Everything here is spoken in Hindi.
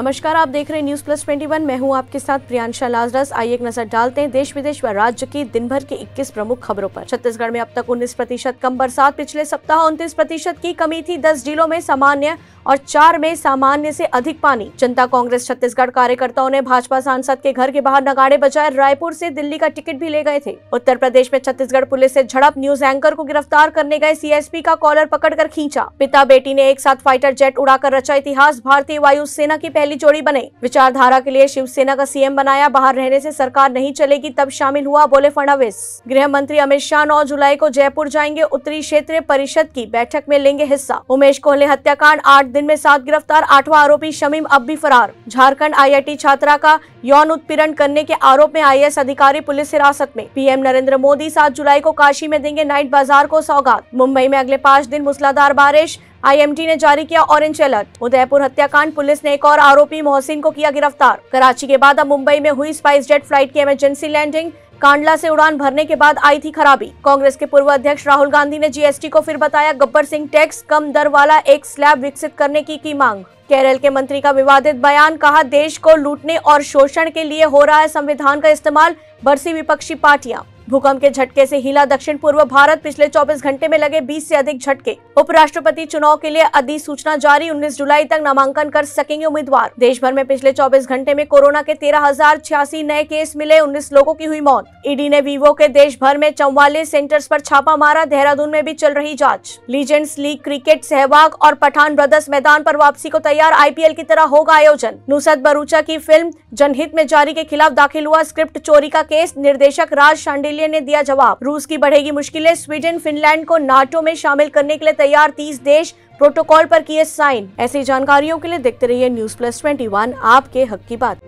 नमस्कार, आप देख रहे हैं न्यूज प्लस 21। मैं हूं आपके साथ प्रियांशा लाजरस। आइए एक नजर डालते हैं देश विदेश व राज्य की दिन भर की 21 प्रमुख खबरों पर। छत्तीसगढ़ में अब तक 19% कम बरसात। पिछले सप्ताह 29% की कमी थी। 10 जिलों में सामान्य और 4 में सामान्य से अधिक पानी। जनता कांग्रेस छत्तीसगढ़ कार्यकर्ताओं ने भाजपा सांसद के घर के बाहर नगाड़े बजाए। रायपुर से दिल्ली का टिकट भी ले गए थे। उत्तर प्रदेश में छत्तीसगढ़ पुलिस से झड़प। न्यूज एंकर को गिरफ्तार करने गए सीएसपी का कॉलर पकड़कर खींचा। पिता बेटी ने एक साथ फाइटर जेट उड़ाकर रचा इतिहास। भारतीय वायुसेना की पहली जोड़ी बने। विचारधारा के लिए शिवसेना का सीएम बनाया। बाहर रहने से सरकार नहीं चलेगी, तब शामिल हुआ, बोले फडणवीस। गृह मंत्री अमित शाह 9 जुलाई को जयपुर जाएंगे। उत्तरी क्षेत्रीय परिषद की बैठक में लेंगे हिस्सा। उमेश कोहले हत्याकांड 8 दिन में 7 गिरफ्तार। 8वां आरोपी शमीम अब भी फरार। झारखंड आईआईटी छात्रा का यौन उत्पीड़न करने के आरोप में आईएएस अधिकारी पुलिस हिरासत में। पीएम नरेंद्र मोदी 7 जुलाई को काशी में देंगे नाइट बाजार को सौगात। मुंबई में अगले 5 दिन मूसलाधार बारिश। आईएमटी ने जारी किया ऑरेंज अलर्ट। उदयपुर हत्याकांड, पुलिस ने एक और आरोपी मोहसिन को किया गिरफ्तार। कराची के बाद अब मुंबई में हुई स्पाइस जेट फ्लाइट की इमरजेंसी लैंडिंग। कांडला से उड़ान भरने के बाद आई थी खराबी। कांग्रेस के पूर्व अध्यक्ष राहुल गांधी ने जीएसटी को फिर बताया गब्बर सिंह टैक्स। कम दर वाला एक स्लैब विकसित करने की मांग। केरल के मंत्री का विवादित बयान, कहा देश को लूटने और शोषण के लिए हो रहा है संविधान का इस्तेमाल। बरसी विपक्षी पार्टियां। भूकंप के झटके से हिला दक्षिण पूर्व भारत। पिछले 24 घंटे में लगे 20 से अधिक झटके। उपराष्ट्रपति चुनाव के लिए अधिसूचना जारी। 19 जुलाई तक नामांकन कर सकेंगे उम्मीदवार। देश भर में पिछले 24 घंटे में कोरोना के 13,086 नए केस मिले। 19 लोगों की हुई मौत। ईडी ने वीवो के देश भर में 44 सेंटर्स पर छापा मारा। देहरादून में भी चल रही जांच। लीजेंड्स लीग क्रिकेट, सहवाग और पठान ब्रदर्स मैदान पर वापसी को तैयार। आईपीएल की तरह होगा आयोजन। नुसरत भरूचा की फिल्म जनहित में जारी के खिलाफ दाखिल हुआ स्क्रिप्ट चोरी का केस। निर्देशक राज शांडिल्य ने दिया जवाब। रूस की बढ़ेगी मुश्किलें। स्वीडन फिनलैंड को नाटो में शामिल करने के लिए तैयार 30 देश। प्रोटोकॉल पर किए साइन। ऐसी जानकारियों के लिए देखते रहिए न्यूज प्लस 21, आपके हक की बात।